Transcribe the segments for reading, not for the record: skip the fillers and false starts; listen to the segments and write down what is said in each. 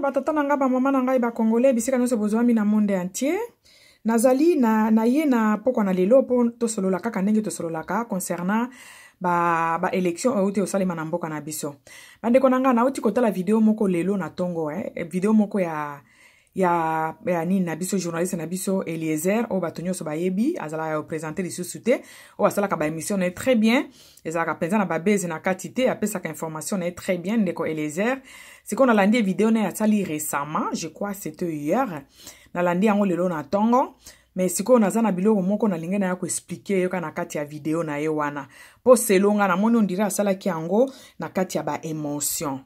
Batata nanga ba mama nanga ba congolais bisika nyonso bozwami na monde entier. Nazali na ye na poko na lelo po to solola kaka ndenge to solola ka concernant ba élection outi osalema na mboka na biso. Bandeko nanga na uti kotala video moko lelo na tongo video moko ya nini na biso journaliste na biso Eliezer o batonyo so bayebi azala présenter les sous-souté o asala ka ba émission est très bien ezala penza na ba base na katité apesa ka information est très bien ndeko Eliezer. C'est qu'on a landé vidéo na yatali récemment, je crois c'était hier. Na landé yango lelo na tongo, mais siko na zana biloko moko na lingena yako expliquer yoka na kati ya video na ye wana. Po selonga na moni on dirait asala ki yango na kati ya ba émotion.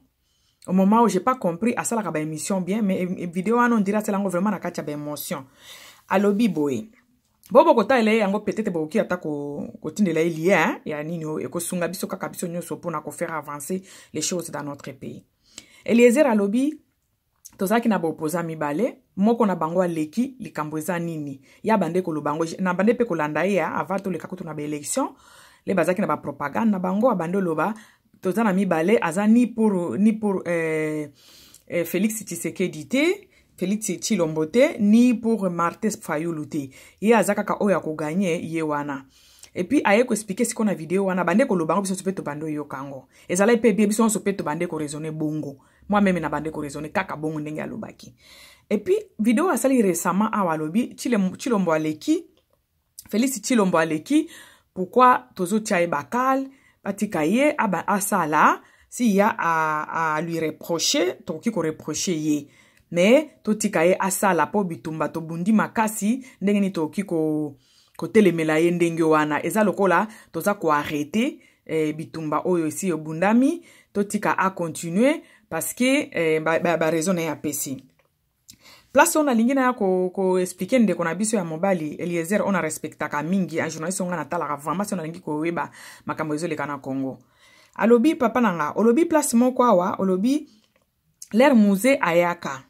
Au moment où j'ai pas compris asala ka ba émission bien, mais vidéo wana on dirait asala yango vraiment na kati ya ba émotion. Alobi boy. Bobo kota ele yango peut-être boki ata ko tindela lié ya nini eko sunga biso kaka biso nyoso pona ko faire avancer les choses dans notre pays. Eliezer alobi tozaki na bopoza mibale moko na bango aleki likambo eza nini ya bande ko lobango na bande pe ko landa ya avato le kakutu na ba élection le bazaki na ba propagande na bango abande loba tozana mibale aza ni pour Félix Tshisekedi te Félix Tshilombo te ni pour Martin Fayulu te ye azaka ka oya ko gagner ye wana. Et puis aye ko expliquer ce qu'on a vidéo wana bande ko lobango biso sopeto bando yo kango ezala pe bien biso sopeto bande ko raisonner bongo moi même na bande ko raisonner kaka bongo ndenge alobaki. Et puis vidéo asali récemment awa lobi Tshilombo aleki Félix Tshilombo aleki pourquoi tozo tia bakal batika ye aba asala si ya à lui reprocher toki ko reprocher ye mais totika ye asala po bitumba to bundi makasi ndenge ni toki ko telemela ye ndenge wana eza lokola toza ko arrêter bitumba oyo isi obundami totika a continuer parce que ba raison ya pesi place on a lingina ya ko expliquer ndeko na biso ya mobali Eliezer on a respectaka mingi un journaliste on a tala vraiment on a lingi ko weba makambo ezo leka na Congo alobi papa nanga olobi place moko awa olobi l'air musée ayaka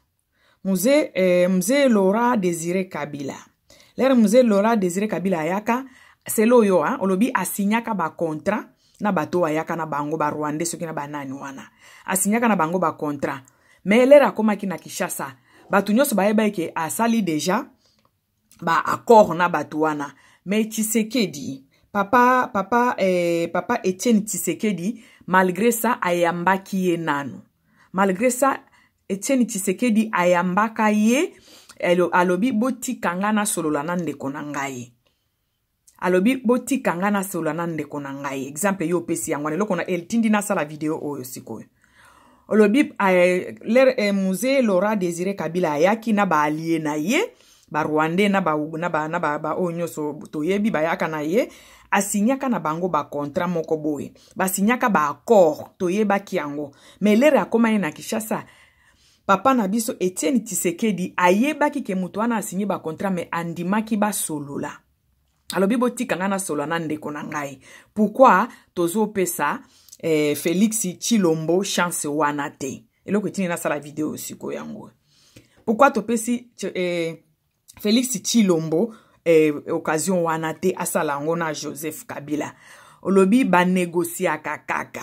musée Laura Désiré Kabila. L'air musée Laura Désiré Kabila ayaka c'est loyo olobi asinyaka ba contrat na bato ayaka na bango ba Rwanda soki na banani wana asinyaka na bango ba contrat mais l'air akomaki na Kinshasa bato nyonso bayeba ke asali déjà ba accord na bato wana mais Tshisekedi papa Etienne Tshisekedi malgré ça ayambaki ye nanu malgré ça Etienne Tshisekedi ayambaka ye alobi boti kangana solola na ndeko na ngai alobi boti kangana solola na ndeko na ngai exemple yo pesi yango lelo kona el tindi na sala video oyo sikoyo alobi l'air musée Laura Désiré Kabila ayaki na ba allié na ye ba Rwanda na ba onyoso toyebi bayaka na ye asinyaka na bango ba contrat moko boye basinyaka ba accord toyebaki yango mais l'air akoma ye na Kinshasa papa na biso Etienne Tshisekedi ayebaki ke mutu wana asigné ba contrat mais andimaki ba solola alobi botika ngana solola na ndeko na ngai pourquoi tozo pesa Félix Tshilombo chance wana te eloko etini na sala video siko yango pourquoi to pesi Félix Tshilombo occasion wana te asala ngo na Joseph Kabila olobi ba négociaka kaka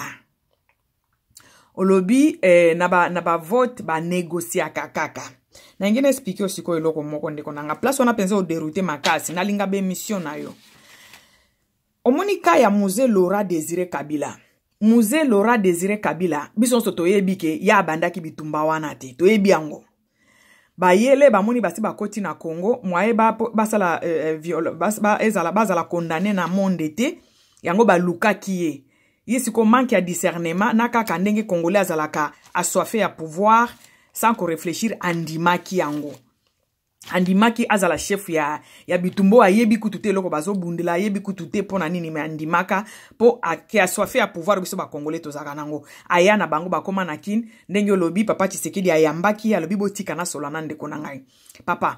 olobi na ba vote ba négociaka kaka na ngene expliquer osiko eloko moko ndeko nanga place wana penza o dérouter makasi na linga be mission na yo omonika ya musée Laura Désiré Kabila musée Laura Désiré Kabila biso so toyebi ke ya bandaki bitumba wana te toyebi yango ba yele ba moni basi ba koti na Congo moye basala ezala bazala condamné na monde te yango ba lukaki ye yesi ko manque ya discernement naka kandenge congolais azalaka assoiffé ya pouvoir sans ko réfléchir andimaki yango andimaki azala chef ya bitumbo ayebi kutute loko bazo bundela ayebi kutute pona nini me andimaka po ke assoiffé ya pouvoir biso ba congolais tozaka nango aya na bango bakoma na kin ndenge lobi papa Tshisekedi ayambaki alobi botika na solana ndeko na ngai papa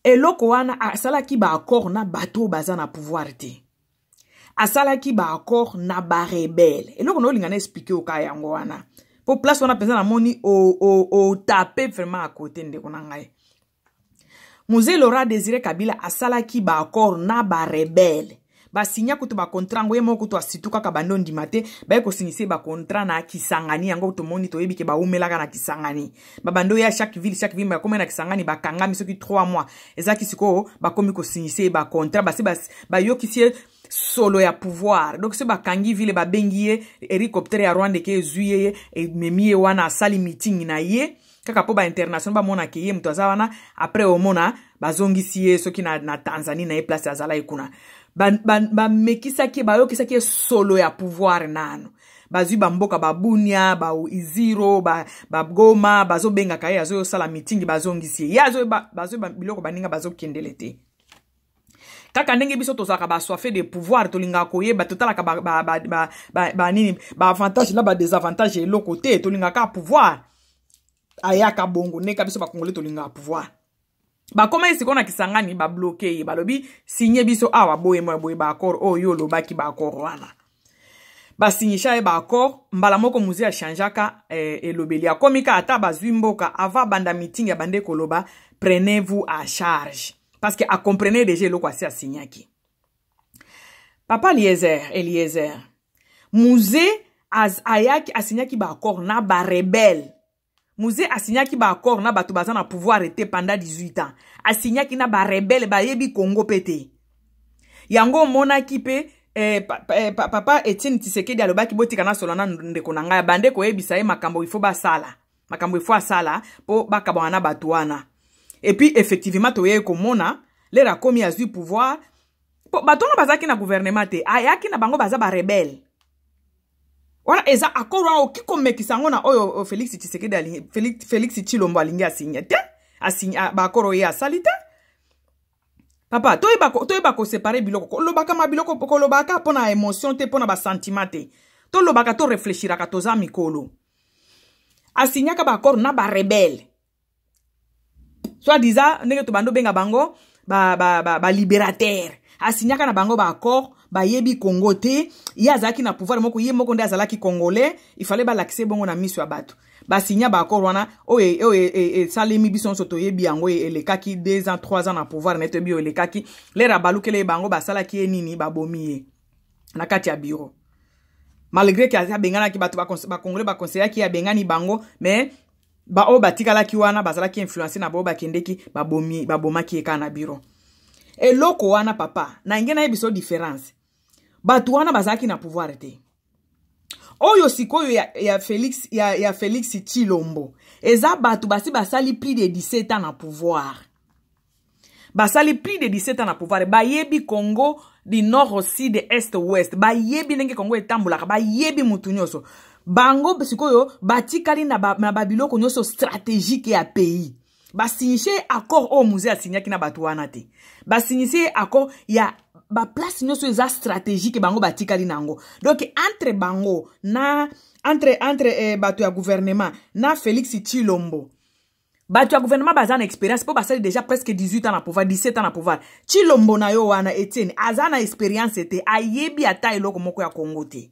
eloko wana asalaki ba accord na bato baza na pouvoir te asalaki ba accord na ba rebelle eloko no lingana expliquer oka yango wana po place wana penza na moni o taper vraiment à côté ndeko na ngai musée Laura Désiré Kabila asalaki ba accord na ba rebelle basinya kutu ba contrat ngo yemo kutu asituka ka bando ndimate ba ko signise ba contrat na Kisangani yango to moni to yebi ke ba umelaka na Kisangani ba bando ya chaque ville ba komena Kisangani ba kanga misoki 3 mois ezaki siko ba komi ko signise ba contrat ba yokisie solo ya pouvoir donc se ba kangi ville ba bengiye hélicoptère ya Rwanda ke zuye e memie wana sali meeting na ye kaka po ba international ba mona ke ye mtu azawana après au mona bazongisi ye soki na Tanzanie na ye place azala ikuna ba mekisa ki ba yokisa ki solo ya pouvoir nano bazui bamboka babunia ba iziro ba Goma bazo benga kaya azo sala meeting bazongisi ye azo bazo biloko baninga bazo kendelete kaka ndenge biso tozaka ba soifé de pouvoir tolinga koyeba totalaka ba nini ba avantage la ba désavantage et l'autre côté tolinga ka pouvoir ayaka bongo neka biso ba congolais tolinga pouvoir ba koma isi kona Kisangani ba bloquer ba lobi signé biso awa boye ba accord oyo lobaki ba accord wana ba signisha ba accord mbala moko muze a changeaka elobeli akomika ata bazwi mboka ava banda meeting ya bande koloba prenez-vous à charge parce que a comprenez déjà lo kwasi asignaki papa Eliezer muze ayaki asignaki ba accord na ba rebelle muze asignaki ba accord na bato bazana pouvoir était pendant 18 ans asignaki na ba rebelle ba yebi Congo pété yango monaki pe papa Etienne Tshisekedi alobaki botika na solana ndeko na ngai bande ko yebisa ye makambo ifo basala makambo ifo asala po bakabana bato wana et puis effectivement toye komona lera komi azui pouvoir po bato na bazaki na gouvernement te ayaki na bango baza ba rebelle wala eza accord wa okiko mekisango na oyo Félix Tshisekedi Félix Tshilombo alingi asigné te asigné ba accord ya salite papa toyeba ko séparer biloko lobaka ma biloko ko lobaka pona émotion te pona ba sentiment te to lobaka to réfléchira ka toza mikolo asignaka ba accord na ba rebelle soit disant ndenge to bando benga bango ba libérateur asignaka na bango ba accord ba yebi Congo te yazaki na pouvoir moko ye moko nde azalaki congolais il fallait ba l'accès bongo na miso ya bato ba signa ba accord wana salemi biso soto yebi yango elekaki 2 ans 3 ans na pouvoir neto bio elekaki lera balukele bango ba salaki enini ba bomiye na kati ya bureau malgré que ya bengana ki bato ba congolais ba conseiller ki ya bengani bango mais ba o batikala ki wana bazalaki influencer na bo bakendeki ba bomaki eka na bureau eloko wana papa na ngena yebiso différence bato wana bazalaki na pouvoir te oyo sikoyo ya Félix Tshilombo eza bato basi basali plus de 17 ans na pouvoir basali plus de 17 ans na pouvoir bayebi Congo du nord au sud est ouest bayebi ndenge Congo etambulaka bayebi mutu nyonso bango sikoyo batikali na babiloko nyonso stratégique ya pays basignifié accord o musée asignaki na bato wana te basignifié accord ya ba place nyonso eza stratégique bango batikali nango donc entre bango na entre bato ya gouvernement na Félix Tshilombo bato ya gouvernement bazana expérience po basali déjà presque 18 ans na pouvoir 17 ans na pouvoir Tshilombo na yo wana Etienne azana expérience te ayebi ata eloko moko ya Congo te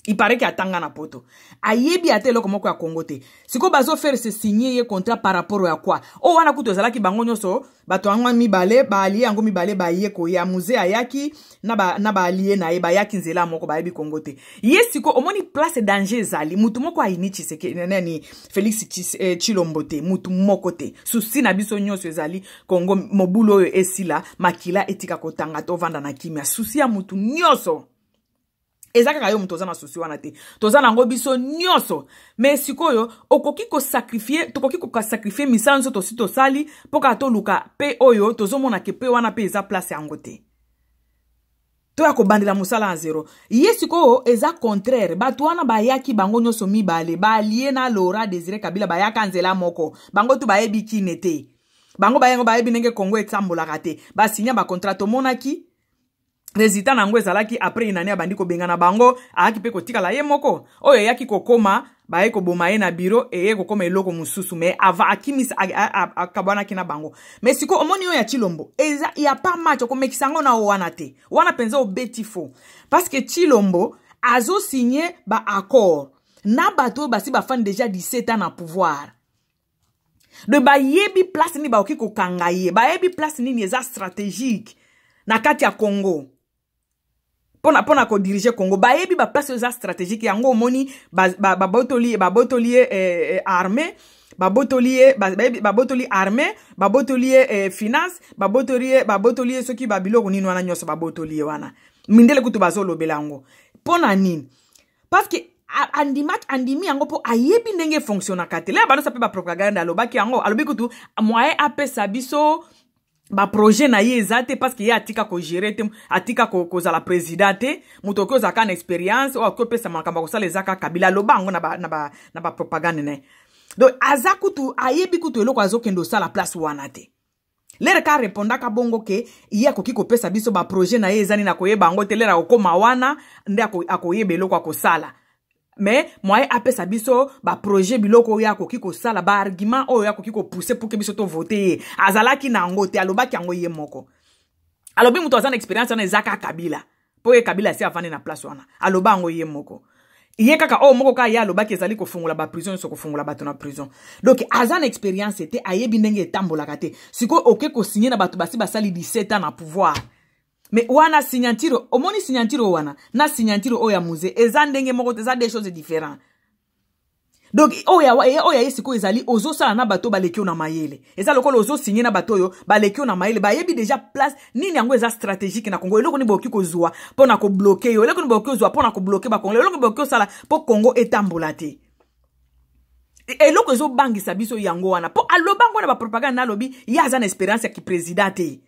il paraît qu'il atanga na poto ayebi ata eloko moko ya Congo te siko bazo faire se signer ye contrat par rapport à quoi o wana kuto zalaki bango nyonso bato angwa mibale ba allié yango mibale ba ye ko ya musée ayaki na ba allié na ye ba yaki nzela moko ba yebi Congo te ye siko omoni place danger zali mutu moko ayini Tshisekedi nani Félix Tshilombo te mutu moko te susi na biso nyonso ezali Congo mobulo oyo esila makila etika kotanga to vanda na kimia susi ya mutu nyonso ezaka kayo mutoza na susi wana te toza nango biso nyonso mais sikoyo okoki ko sacrifier tokoki ko sacrifier misanzo to sito sali poka to luka pe oyo tozomona ke pe wana pe eza place yango te to yako bandela musala en zéro ye sikoyo eza contraire bato wana bayaki bango nyonso mibale ba allié na Laurent Désiré Kabila bayaka nzela moko bango tu bayebi kine te bango bayengo bayebi ndenge Congo etsambolaka te ba signa ba contrat to monaki résultat nango ezalaki après inani abandi ko bengana bango aaki pe kotikala ye moko oyo yaki kokoma baye ko boma ye na bureau eye kokoma eloko mususu mais ava akimisa akabana kina bango mais siko omoni oyo ya Tshilombo eza ya pas match ko mekisango na wana te wana penza obeti faux parce que Tshilombo azo signé ba accord na bato basi ba fan déjà 17 ans na pouvoir de bayebi place ni ba okiko kangaye bayebi place ni eza stratégique na kati ya Congo pona ko diriger Congo bayebi ba place za stratégique yango moni ba botoli armée babotoli armée babotoli finance babotoli soki babiloko nini wana nyoso babotoli wana mindele kutu bazolo belango pona nini parce que andimi yango po ayebi ndenge fonctionner kate le bano sape ba propagande alobaki yango alobi kutu moyen apesa biso ba projet na ye ezate parce que ye atika ko gérer te atika ko za la présidente muto ko za kan expérience o ko pesa makamba ko sala ezaka kabila lobango na ba propagande ne donc azakutu ayebi kutu eloko azokendo sala place wana te lere ka reponda ka bongo ke iya ko kiko pesa biso ba projet na ye ezani na koyeba ngo te lera okoma wana nde akoyeba eloko akosala mais moi apesa biso ba projet biloko ya ko kiko sala ba argument oyo ya ko kiko pousser pour que biso to voter azalaki na ngo te alobaki yango ye moko alobi muto azana experience na ezaka kabila po ye kabila si avane na place wana aloba ngo ye moko iye kaka moko ka ya alobaki ezali ko fungula ba prison so ko fungula bato na prison donc azana experience te ayebi ndenge etambola kate siko oke ko signer na bato basi basali 17 ans na pouvoir mais wana signatiro omoni signatiro wana na signatiro oya musée eza ndenge moko eza des choses différentes donc oya yesiko ezali ozo sala na bato balekio na mayele eza lokolo ozo signer na bato yo balekio na mayele bayebi déjà place nini yango eza stratégique na Congo eloko ni boki ko zwa pona ko bloquer yo eloko ni boki ko zwa pona ko bloquer ba Congo eloko ni boki ko sala po Congo etambola te eloko ezo bangisa biso yango wana po alobango na ba propagande na lobi ya za na expérience ya ki président te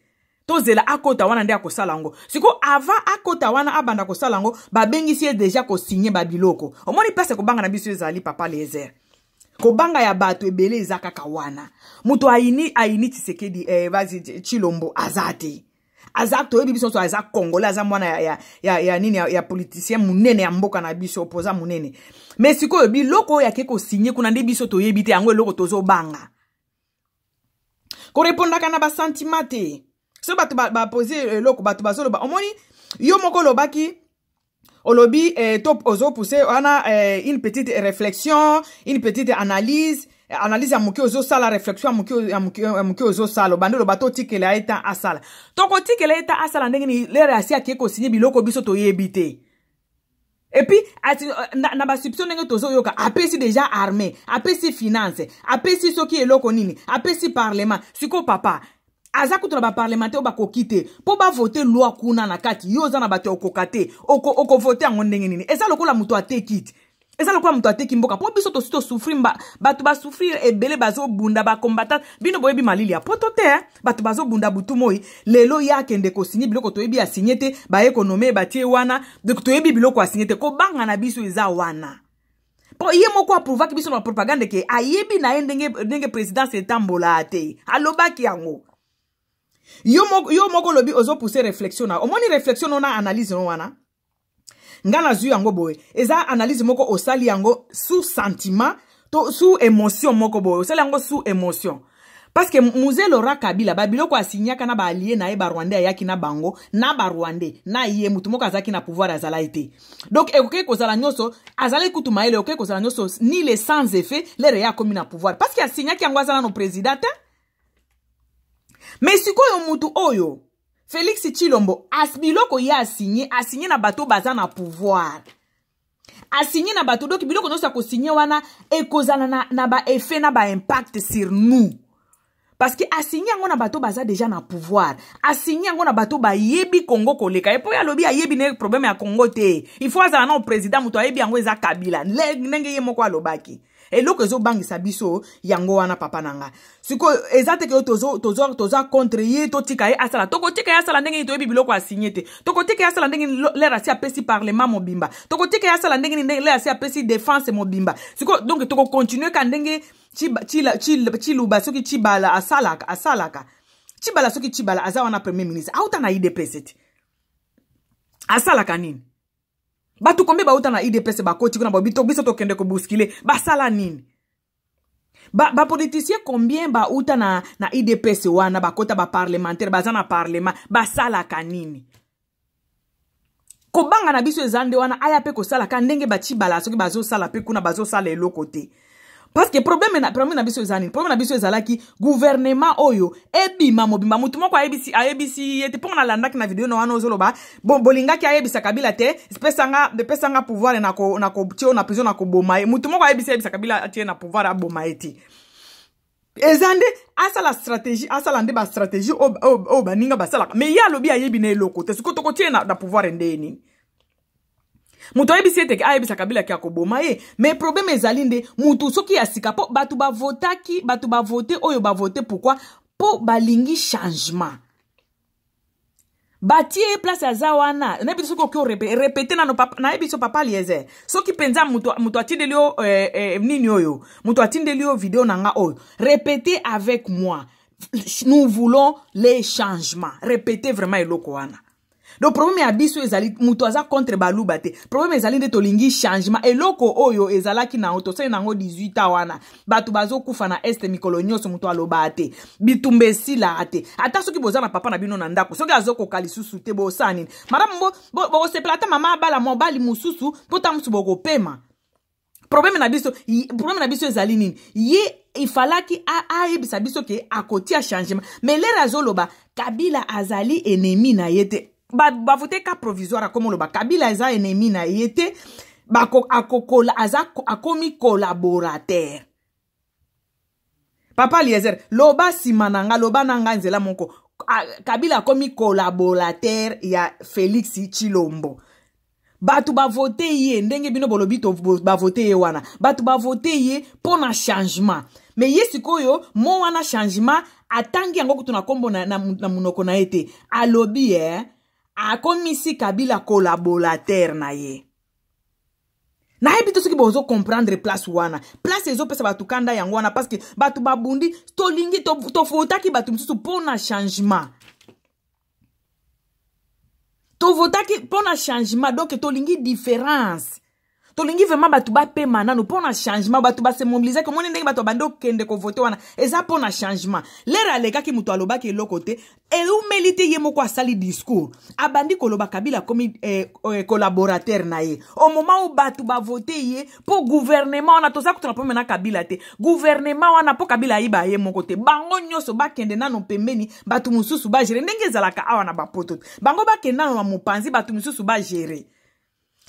tozela akota wana nde akosala ngo siko avant akota wana abanda kosala ngo babengisi déjà ko signer babiloko omoni pese ko banga na biso ezali papa Lézer ko banga ya bato ebele ezaka kawana muto aini Tshisekedi vazi Tshilombo azate azato ebi biso so aza Congolais aza mwana ya nini ya politicien munene ya mboka na biso opposa munene mais siko biloko ya keko signer kuna nde biso to yebite yango eloko tozo banga ko répondaka na ba sentiment te so bato ba poser loko bato bazolo ba omoni yo moko lobaki olobi top ozo pousser ana une petite réflexion une petite analyse ya muke ozo sala réflexion muke ozo sala bando lo bato tikela eta asala toko tikela eta asala ndenge ni lere asia keko signer biloko biso to yebite et puis na ba substitution ndenge tozo yoka apesi déjà armée apesi finance apesi soki eloko nini apesi parlement siko papa azakutu na ba parlementaire ba kokite po ba voter loi kuna na kati yo za na bato okokate oko voter ngo ndenge nini eza lokola muto atekiti eza lokola muto ateki mboka po biso to souffrir bato ba souffrir ebele bazo bunda ba combattant bino boyebi malili ya poto te bato bazo bunda butu moi lelo ya kende ko signer biloko to yebi a signer te ba économie ba tie wana donc to yebi biloko a signer te ko banga na biso eza wana po ye moko aprouva ki biso na propagande ke ayebi na ndenge président etambola te alobaki yango yo moko lobi ozo pousser réflexion na omoni réflexion na analyse no wana ngana zu yango boy eza analyse moko osali yango sous sentiment to sous émotion moko boy osali yango sous émotion parce que Musée Laurent Kabila babiloko asinyaka na ba allié na e ba Rwanda yaki na bango na ba Rwandais na ye mutu moko azaki na pouvoir azala été donc ekoke kozala nyoso azala kutu maele ekoke kozala nyoso ni les sans effet les ya komi na pouvoir parce que asinyaki yango azala no président. Mais si koyo mutu oyo Félix Tshilombo asbiloko ya asigné na bato baza na pouvoir asigné na bato donc biloko no sa ko signer wana ekozala na ba effet na ba impact sur nous parce que asigné ngo na bato baza déjà na pouvoir asigné ngo na bato ba yebi Congo koleka et po ya lobi ayebi ne problème ya Congo te il faut azala na président muto ayebi yango eza Kabila ndenge ye moko alobaki et loko ezo bangisa biso yango wana papa nanga siko ezate ke tozo contre ye to tika ye asala toko tika ye asala ndenge to yebi biloko asigné te toko tika ye asala ndenge lera si apesi parlement mobimba toko tika ye asala ndenge lera si apesi défense mobimba siko donc toko continuer ka ndenge chiluba soki chibala asalaka chibala soki chibala aza wana premier ministre auta na IDPS asalaka nini batu kombe ba uta na IDPS ba koti kuna bobito biso to kende ko buskile ba sala nini ba politicien combien ba uta na IDPS wana ba kota ba parlementaire ba zana parlement ba sala kanini ko banga na biso ezande wana aya pe ko sala ka ndenge ba chibala soki bazo sala pe kuna bazo sala eloko te Parce que problème na biso ezani. Problème na biso ezalaki gouvernement oyo ebima mobimba mutu moko ayebisi yete pona landaki na video no wana ozoloba bon bolingaki ayebisa Kabila te pesanga pouvoir na ko tio na prison na ko boma mutu moko ayebisa Kabila tie na pouvoir aboma eti ezande asala stratégie asala nde ba stratégie o baninga basala mais ya lobi ayebi na eloko te siko toko tie na pouvoir ndeni mutu ayebisi ete ayebisa Kabila ki akoboma ye mais problème ezali nde mutu soki ya sika po batu ba vote oyo ba vote pourquoi po balingi changement batie place ya zawana na biso ko répéter na ebiso papa Eliezer soki penza mutu atindeli yo nini oyo mutu atindeli yo video nanga oyo répétez avec moi nous voulons les changements répétez vraiment eloko wana. Le problème ya biso ezali mutu aza contre baluba te. Problème ezali nde tolingi changement. Eloko oyo ezalaki na otosai nango 18 wana. Batu bazo kufa na este mikolo nyonso mutu aloba te. Bitumbe sila ate. Ata soki boza na papa na bino na ndako. Soki azoko kalisusu te bo sani. Madame bo se plata mama bala mobali mususu pota musu boko pema. Problème na biso ezali nini? Ye ifalaki ayebisa biso ke akotia changement. Mais le razoloba Kabila azali ennemi na yete. Ba vote ka provisoire comme le Kabila eza ennemi na yete akomi collaborateur. Papa Eliezer loba simananga loba nanga nzela moko Kabila akomi collaborateur ya Félix Tshilombo. Batu ba vote ye ndenge bino bolobi to ba vote ye wana batu ba vote ye pona changement mais yesikoyo mo wana changement atangi yango kutuna kombo na munoko na ete alobi akomisi Kabila collaborateur na ye. Na hebito soki bozo comprendre place wana. Place ezo pesa batu kanda yango wana parce que batu babundi tolingi to fotaki batu msusu pona changement. To votaki pona changement donc tolingi différence. Tolingi vraiment batu ba pe manano pona changement batu ba se mobiliser comme on ndenge batu bando kende ko voter wana eza pona changement. Lera leka ki mutu aloba ke lokote e u melite ye moko asali discours abandi koloba Kabila comme collaborateur na ye au moment où batu ba voter ye pour gouvernement wana toza kutuna po mena Kabila te gouvernement wana po Kabila yiba ye moko te bango nyoso ba kende nano pembeni batu mususu ba gérer ndenge zalaka awa na ba poto bango ba kende nano mupanzi batu mususu ba gérer.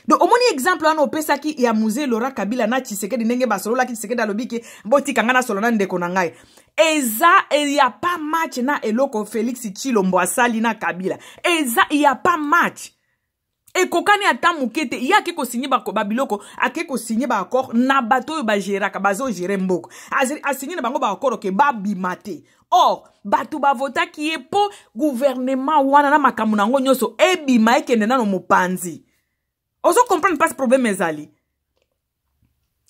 Donc, au moins exemple, on a pesaki ya musée Laura Kabila na Tshisekedi ndenge basolola ki Tshisekedi alobiki boti kangana solona ndeko na ngai. Eza il y a pas match na eloko Félix Tshilombo asali na Kabila. Eza il y a pas match. E kokani ata mukete ya ke ko signer ba biloko ake ko signer ba accord na bato ba gérer ka bazo gérer mboko. A signer bango ba accord ke ba bimate. Or batu ba vota ki e po gouvernement wana na makamu nango nyoso ebima ekende na no mopanzi. Ozo comprendre pas problème ezali.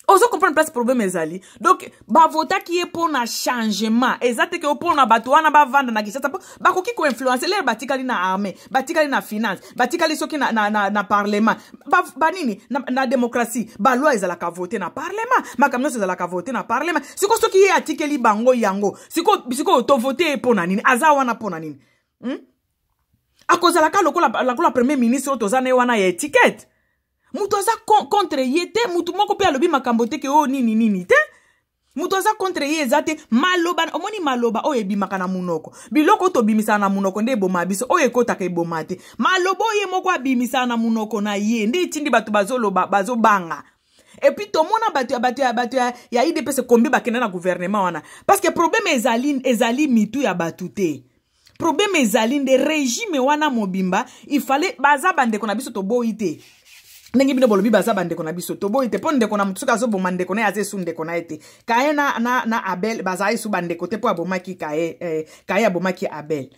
Ozo comprendre pas problème ezali. Donc ba vota qui est pour na changement. Exacte que pour na batu wana ba vanda na Kinshasa ba koki ko influencer les batikali na armée, batikali na finance, batikali soki na parlement. Ba nini na démocratie. Ba loi ezala ka voter na parlement. Makamno ezala ka voter na parlement. Siko soki ye atikeli bango yango. Siko to voter pour na nini? Aza wana pour na nini? Akozala ka lokola premier ministre tozane wana ya étiquette. Mutu aza contre yete, mutu moko pe alobi makambote ke o nini te. Mutu aza contre ye ezate maloba, omoni maloba o ebimaka na munoko. Biloko to bimisa na munoko nde boma biso o ekota ke boma te. Malobo ye moko abimisa na munoko na ye nde tindi batu bazoloba bazobanga. Et puis tout le monde ya IDPS kombi bakenda na gouvernement wana. Parce que problème ezali mitu ya batute. Problème ezali de régime wana mobimba, il fallait baza bande kona biso to boite. Nengi bino bolobi baza bande kona biso to boite pon de kona mutsuka zo bomande kona ya zesu nde kona ete. Kaye na Abel baza isu bande kote po abomaki kaye abomaki Abel.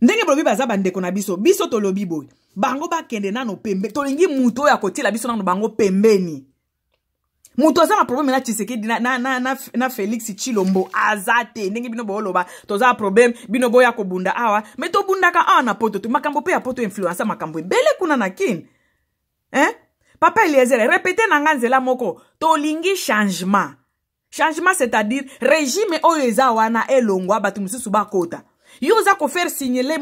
Ndenge bolobi baza bande kona biso to lobi boy. Bango ba kende nano pembe. To lingi muto ya kotila biso nano bango pembeni. Muto aza na problème na Tshisekedi na Félix Tshilombo azate ndenge bino boloba toza problème bino boya ko bunda awa mais to bundaka awa na poto to makambo pe ya poto influencer makambo bele kuna na kin Papa Eliezer répéter na nganzela moko to lingi changement c'est-à-dire régime oyo eza wana elongwa batu mususu bakota Yo za ko faire signaler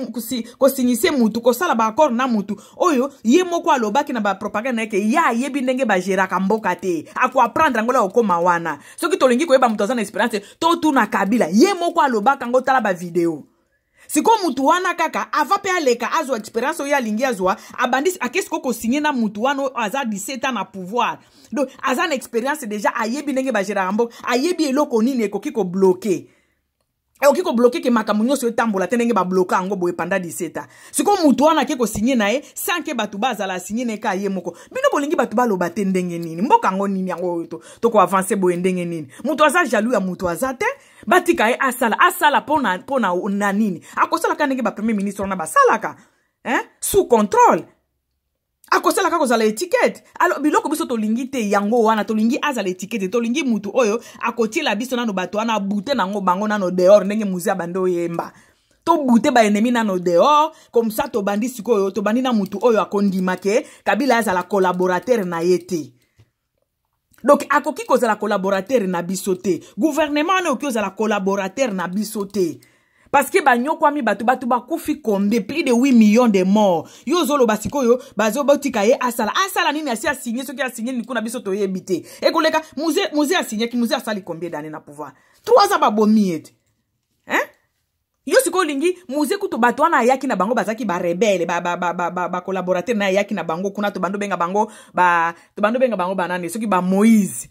ko signise mutu ko sala ba accord na mutu oyo ye moko alobaki na ba propagande ke ya yebi ndenge ba géraka mboka te ako apprendre ngola okoma wana soki tolingi ko yeba mutu azana experience to tu na Kabila ye moko alobaka ngo tala ba video siko mutu wana kaka ava pe aleka azo experience oyo alingi azwa abandis akesko ko signer na mutu wana aza 17 ans na pouvoir donc aza na experience déjà ayebi ndenge ba géraka mboka ayebi eloko nini ekoki ko bloquer oki ko bloquer ke makambo nyonso etambola tenenge ba bloquer ango boye pendant 17 ans siko mutu wana ke ko signer na ye sans ke batu bazala signer ne ka ye moko bino bolingi batu baloba te ndenge nini mboka ngo nini yango to ko avancer boye ndenge nini mutu aza jaloux ya mutu azate batika ye asala pona na nini akosala ka ndenge ba premier ministre na basalaka sous contrôle akosala ka kozala étiquette alors biloko biso tolingi te yango wana tolingi azala étiquette tolingi mutu oyo akotiela biso nano bato wana bute nango bango nano dehors ndenge muzi abando yemba to bute ba ennemi nano dehors comme ça to bandi sikoyo to bandi na mutu oyo akondima ke Kabila azala collaborateur na yete donc akoki kozala collaborateur na biso te gouvernement na oki ozala collaborateur na biso te parce que banyo kwami batu bakufi combien plus de 8 millions de morts yo zolo basikoyo bazo botika ye asala nini asi signé ce qui a signé nikuna biso to yebite e koleka musée a signé ki musée a sali combien d'années na pouvoir 3 ans ba bomiete yo siko lingi musée kuto batu wana yaki na bango bazaki ba rebelle ba collaborateur na yaki na bango kuna to bando benga bango banane soki ba Moïse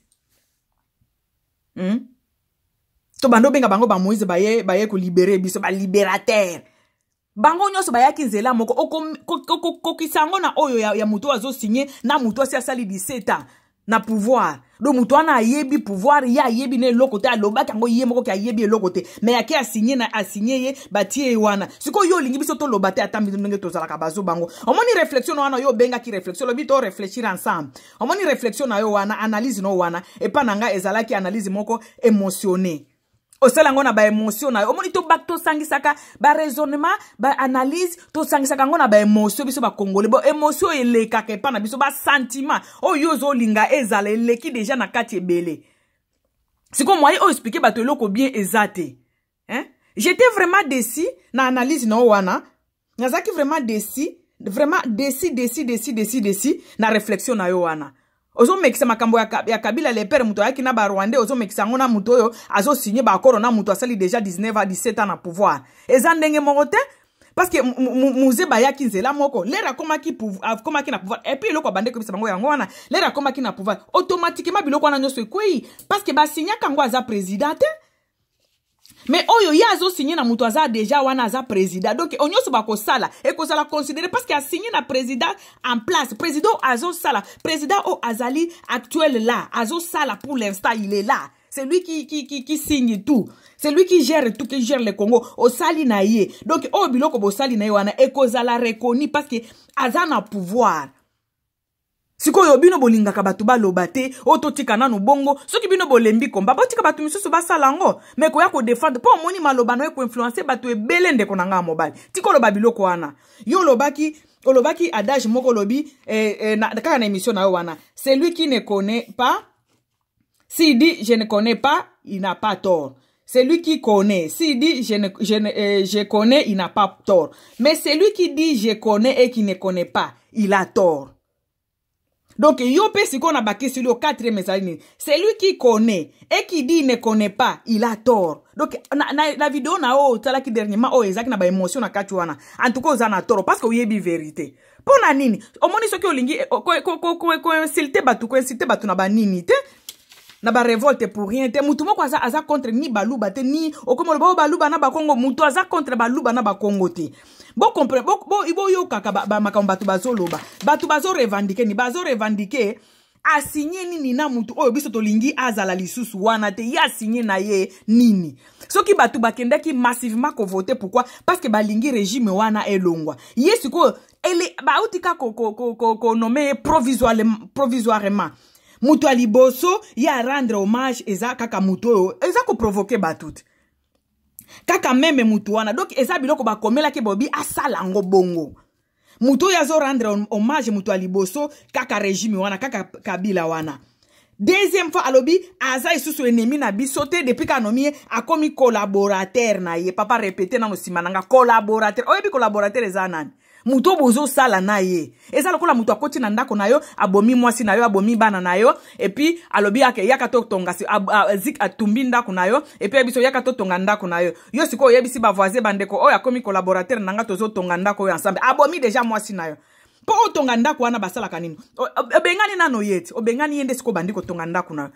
to bando benga bango ba Moïse baye ko libérer biso ba libérateur bango nyoso bayaki nzela moko kokisango na oyo ya mutu azo signer na mutu asi asali 17 ans na pouvoir do mutu ana ayebi pouvoir ya ayebi ne lokote alobaki yango ye moko ki ayebi lokote mais yake asigner ye batie wana siko yo lingi biso to lobate atambi ndenge tozala ka bazo bango omoni réflexion wana yo benga ki réflexion lobi to réfléchir ensemble omoni réflexion na yo wana analyse no wana et pa nanga ezalaki analyse moko émotionné osala ngona ba émotion na omoni to bak to sangisaka ba raisonnement ba analyse to sangisaka ngona ba émotion biso ba congolais bo émotion eleka ke pa na biso ba sentiment oyo zo linga ezala eleki déjà na kati ebele siko moi o expliquer ba to eloko bien ezate j'étais vraiment déçu na analyse na wana nazaki vraiment déçu na réflexion na yo wana ozo mekisa makambo ya Kabila le père muto yaki na ba Rwandais ozo mekisa ngona muto oyo azo signer ba accord na muto asali déjà 19 à 17 ans na pouvoir eza ndenge morote parce que muze ba yaki nzela moko lera komaki na pouvoir et puis eloko bande ko bisa bango yango wana lera komaki na pouvoir automatiquement biloko wana nyoso ekwei parce que ba signer kango aza président mais oyo ya azo signer na mutu aza déjà wana aza président donc onyoso bako sala et ko sala considérer parce que a signé na président en place président azo sala président o azali actuel là azo sala pour l'instant il est là c'est lui qui signe tout c'est lui qui gère tout qui gère le Congo au sali na ye donc o biloko bo sali na ye wana e ko sala reconnu parce que aza na pouvoir siko yo bino bolingaka batu baloba te ototika nanu bongo soki bino bolembi komba botika batu misusu basala ngo mais ko ya ko défendre po moni maloba no e ko influencer batu ebele ndeko nanga mobile tiko loba biloko wana yo olobaki adage moko lobi na kaka na émission na yo wana celui qui ne connaît pas s'il dit je ne connais pas il n'a pas tort. Celui qui connaît, s'il dit je connais, il n'a pas tort. Mais celui qui dit je connais et qui ne connaît pas, il a tort. Donc, yo pe si qu'on a baqué sur le 4e message, celui qui connaît et qui dit ne connaît pas, il a tort. Donc, la vidéo na o tala ki dernièrement o ezaki na ba émotion na katuana. En tout cas, oza na tort parce que yebi vérité. Pona nini? Omoni soki olingi ko insulter batu na ba nini te? Na ba révolte pour rien te mutu moko aza contre ni baluba te ni okomo ba baluba na ba Congo mutu aza contre baluba na ba Congo te bo comprendre bo ibo yo kaka ba makambo batu bazoloba batu bazo revendiquer a signé nini na mutu oyo biso tolingi azala lisusu wana te ya signé na ye nini soki batu bakendaki massivement ko voter pourquoi parce que balingi régime wana elongwa yesu ko ele ba utika ko nommé provisoirement mutu aliboso ya rendre hommage eza kaka mutu oyo eza ko provoquer batut kaka meme mutu wana donc eza biloko bakomela ke bobi asala ngo bongo mutu ya zo rendre hommage mutu aliboso kaka régime wana kaka Kabila wana Deuxième fois, alobi, aza isusu ennemi na bisote, depuis qu'anomi a commis collaborateur na ye. Papa répété na simananga, collaborateur. Oyebi collaborateur ezanan. Muto bozo sala na ye. Eza lokola muto akoti na ndako na yo, abomi mwasi na yo, abomi bana na yo, et puis alobi yaka to tonga zik atumbi ndako na yo, et puis biso yaka to tonga ndako na yo. Yo siko yebisi ba voisin bandeko, oya komi collaborateur nanga tozo tonga ndako yo ensemble. Abomi déjà mwasi na yo. Po otonga ndako wana basala kanini. Obengani nano yeti, obengani yende siko bandiko tonga ndako na yo.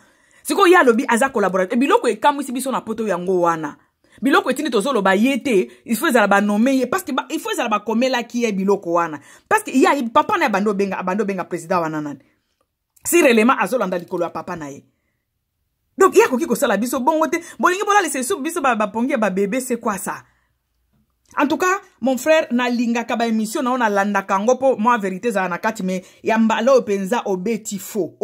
Siko ya alobi aza collaborateur. E biloko ekamwisi biso na poto yango wana. Biloko etini tozolo ba yete, il faut za ba nommer parce que il faut za ba komela ki e biloko wana. Parce que ya papa na abando benga président wana nani. Si relema azolo anda likolo ya papa na ye. Donc ya koki ko sala biso bongo te, bolingi bola laisser sou biso ba pongi ba bébé c'est quoi ça? En tout cas, mon frère, na linga kaba émission na on a landa kango po moi vérité za nakati me yambala openza obeti fo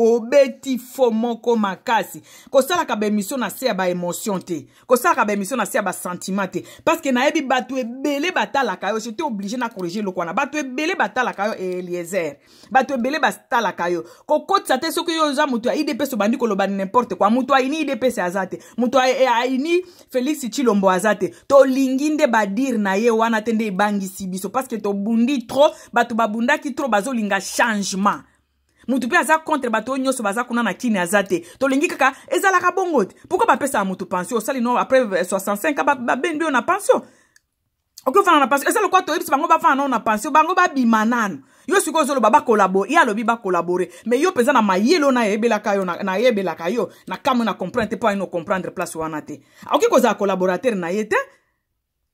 moko makasi. Ko sala kaba émission na se ba émotion te. Ko sala kaba émission na se ba sentiment te. Parce que na ebi batu ebele batala kayo, j'étais obligé na corriger le kwana. Batu ebele batala kayo Eliezer. Batu ebele batala kayo. Ko kote sa te soki yo za mutu a IDP so bandi ko lo bani n'importe quoi. Mutu a ini IDP se azate. Mutu a ini Félix Tshilombo azate. To linginde badir na ye wana tende bangi sibiso parce que to bundi trop batu babunda ki trop bazo linga changement mutu pe aza contre batu nyoso baza kuna na kini azate to lingi kaka ezala ka bongote pourquoi ba pesa mutu pension sali no après 65 ba bendi na pension oko fana na pension ezala kwa to ebisi bango ba fana na pension bango ba bimanano yo siko zolo baba collaborer ya lobi ba collaborer mais yo pesa na mayelo na yebela kayo na yebela kayo na kama na comprendre pas no comprendre place wana te oki ko za collaborateur na yete.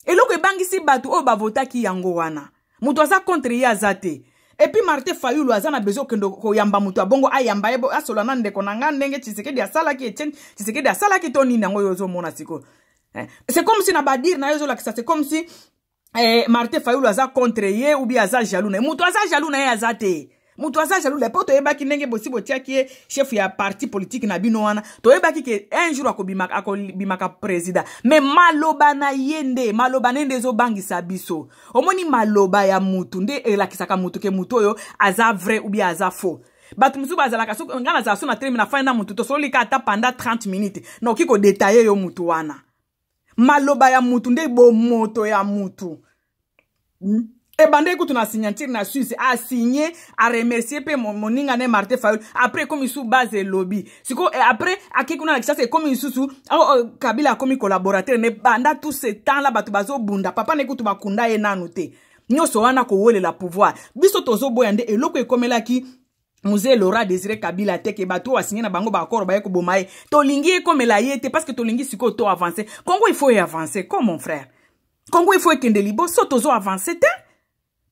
Et loko ebangisi batu o bavota ki yango wana. Mutu aza contre ye azate. Et puis Martin Fayulu aza na bezo kendo ko yamba mutu abongo ayamba ebo asola na ndeko na ngandenge Tshisekedi asala ki Etienne Tshisekedi asala ki toni nango yozo mona siko. C'est comme si na badir na yozo la kisa c'est comme si Martin Fayulu aza contre ye ou bien aza jaloux na. Mutu aza jaloux na ye azate. Mutu aza jaloux le poto ebaki ndenge bosibo tia ki chef ya parti politique na bino wana to ebaki ke un jour akobimaka président mais maloba na yende maloba nende zo bangisa biso omoni maloba ya mutu nde elakisaka mutu ke mutu oyo aza vrai ou bien aza faux batu musu bazalaka so ngana za so na termine na fin na mutu to so lika ata pendant 30 minutes no kiko détailler yo mutu wana maloba ya mutu nde bo moto ya mutu et bande écoute na signature na Suisse a signé a remercier pe moninga ne Martin Fayulu après comme sous base lobby siko après akikuna na c'est comme sous Kabila comme collaborateur ne banda tout ce temps là batu bazo bunda papa ne écoute bakunda ye nanote nyoso wana ko wole la pouvoir biso tozo boyande eloko ekomela ki Mzee Laurent Désiré Kabila teke bato a signé na bango ba akoro ba yeko bomaye to lingi ekomela yete parce que to lingi siko to avancer Congo il faut y avancer comme mon frère Congo il faut ekende libo so tozo avancer te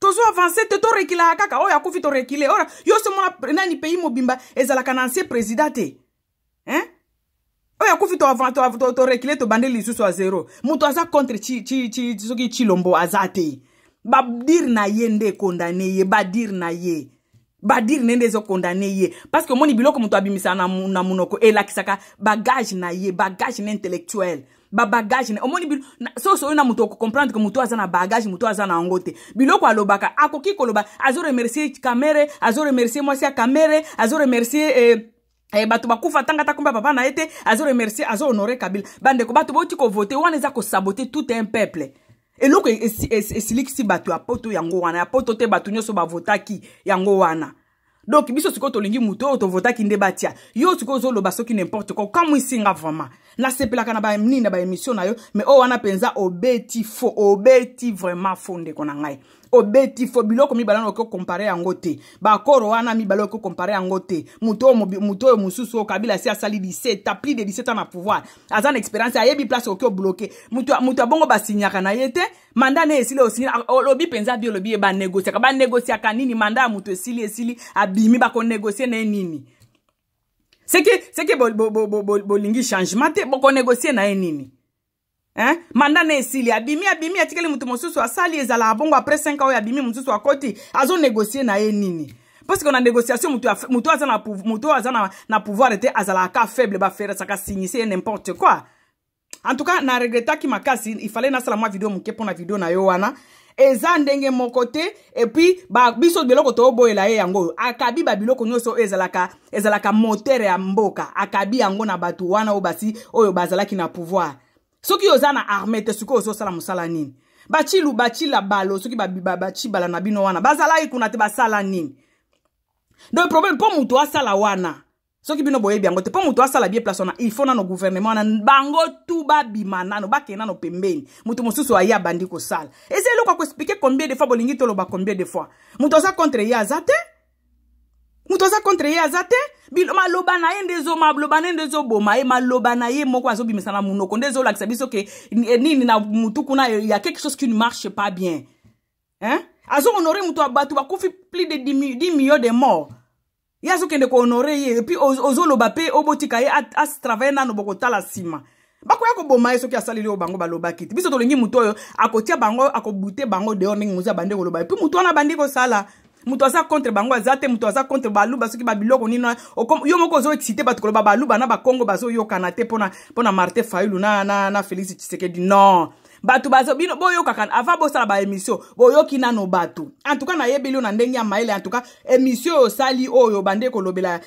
tozo avancer te to rekila kaka oya kufi to rekile ora yo se mona nani pays mobimba ezala kananse président te oya kufi to avancer to rekile to bande lisusu a zéro muto aza contre soki Tshilombo azate ba dire na yende condamné ye ba dire na ye badir nende zo condamné ye parce que moni biloko muto abimisa na munoko elakisaka bagage na ye bagage intellectuel bagage na omoni so na muto ko comprendre que muto azana bagage muto azana ngote biloko alobaka akoki koloba azo remercier Kamere azo remercier moi sia Kamere azo remercier batu bakufa tanga takumba papa na ete azo remercier azo honorer Kabila bande ko batu boti ko voter wana za ko saboter tout un peuple et loko esiliksi batu apoto yango wana apoto te batu nyoso ba votaki yango wana donc biso siko to lingi muto to votaki nde batia yo siko zo lo basoki n'importe quoi comme isinga vraiment la sepelaka na ba mnina ba émission na yo mais o wana penza obeti faux obeti vraiment fonde kona ngai obeti faux biloko mi balano ko comparer yango te ba koro wana mi baloko comparer yango te muto mususu Kabila si asali 17 a plus de 17 ans na pouvoir azan expérience ayebi place ko bloquer muto bongo ba signaka na yete mandat ne esili aussi lobi penza bio lobi ba négocier kanini mandat muto esili abimi ba ko négocier na nini c'est que bolingi changement te boko négocier na nini mandat na esili abimi atikeli muto mosusu asali ezala bongo après 5 ans abimi mosusu akoti azo négocier na nini parce que na négociation muto azana na pouvoir était azala ka faible ba faire ça ka signer n'importe quoi. En tout cas, na regretta ki makasi, il fallait na sala moi vidéo mke pona vidéo na yo wana. eza ndenge moko te et puis ba biso biloko to boyela ye yango akabi ba biloko nyonso ezalaka moteur ya mboka akabi yango na batu wana obasi oyo bazalaki na pouvoir soki oza na armée te suko ozo sala musala nini bachila balo soki bachi bala na bino wana bazalaki kuna te basala nini donc problème po mutu asala wana soki bino boyebi yango te po mutu asala bien place wana il faut na no gouvernement na bango tu babima nano bakena no pembeni mutu mosusu aya bandi ko sala ese loko ko expliquer combien de fois bolingi to loba combien de fois mutu asa contre ye azate maloba na ye ndezo boma ye maloba na ye moko azo bimisa na munoko ndezo lakisa biso ke nini na mutu kuna ya quelque chose qui ne marche pas bien hein azo honorer mutu abatu bakufi plus de 10 millions de morts yazo kende ko honorer ye et puis ozo loba pe obotika ye as travailler na no bokotala sima bako yako boma ye soki asali le bango baloba kiti biso tolingi mutu oyo akotia bango akobute bango de orning muza bande ko loba et puis mutu wana bandi ko sala mutu aza contre bango azate mutu aza contre baluba soki babiloko nino yo moko zo excité batu ko baluba na ba Congo bazo yokana te pona Martin Fayulu na Félix Tshisekedi non batu bazo bino boyo kakana avant bosala ba émission boyoki nano batu en tout cas na yebeli na ndenge ya maile en tout cas émission osali oyo bande ko lobela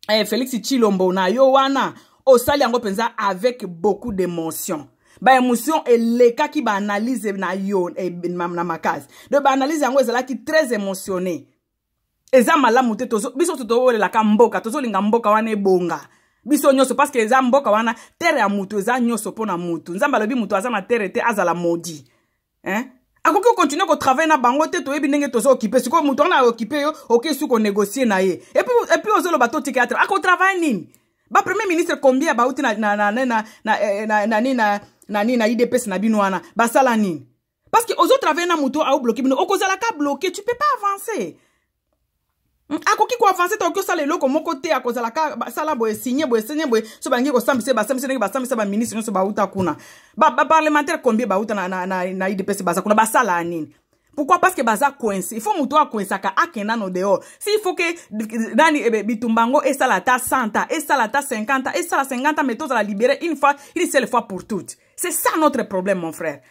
Félix Tshilombo na yo wana osali yango penza avec beaucoup d'émotion ba émotion eleka ki ba analyse na yo na makazi de ba analyse yango ezalaki très émotionné eza malamu te biso to la ka mboka tozo linga mboka wana ebonga biso nyonso parce que eza mboka wana terre ya mutu eza nyonso pona mutu nzamba lobi mutu aza na terre te azala maudit hein akoki continuer ko travailler na bango te to yebi ndenge tozo occuper siko mutu na occuper yo oké su ko négocier na ye et puis ozolo bato théâtre ako travailler nini ba premier ministre combien ba uti na IDPS na bino wana basala nini parce que ozo travailler na mutu a bloquer bino okozala ka bloquer tu peux pas avancer akoki ko avancer to ko sala loko moko te akozala ka sala boye signer boye so bangi ko sambise ba ministre so ba uta kuna ba parlementaire combien ba uta na IDPS basa kuna basala nini. Pourquoi? Parce que baza coincé. Il faut muto a coincé ka akena no dehors. Si il faut que dani bitumbango et salata 100 et salata 50 et salata 50 méthodes à la libérer une fois, une seule fois pour toutes. C'est ça notre problème mon frère.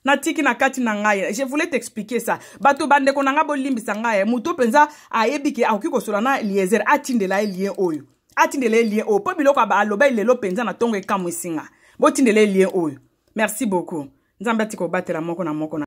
Natiki na kati na ngai. Je voulais t'expliquer ça. Bato bande ko nanga bolimbisa ngai. Muto penza ayebiki akoki ko solana Eliezer atindela lien oyo. Atindela lien oyo. Po biloko ba aloba ilelo penza na tongo ekamwisinga. Botindela lien oyo. Merci beaucoup. Nzamba tiko batela moko na moko na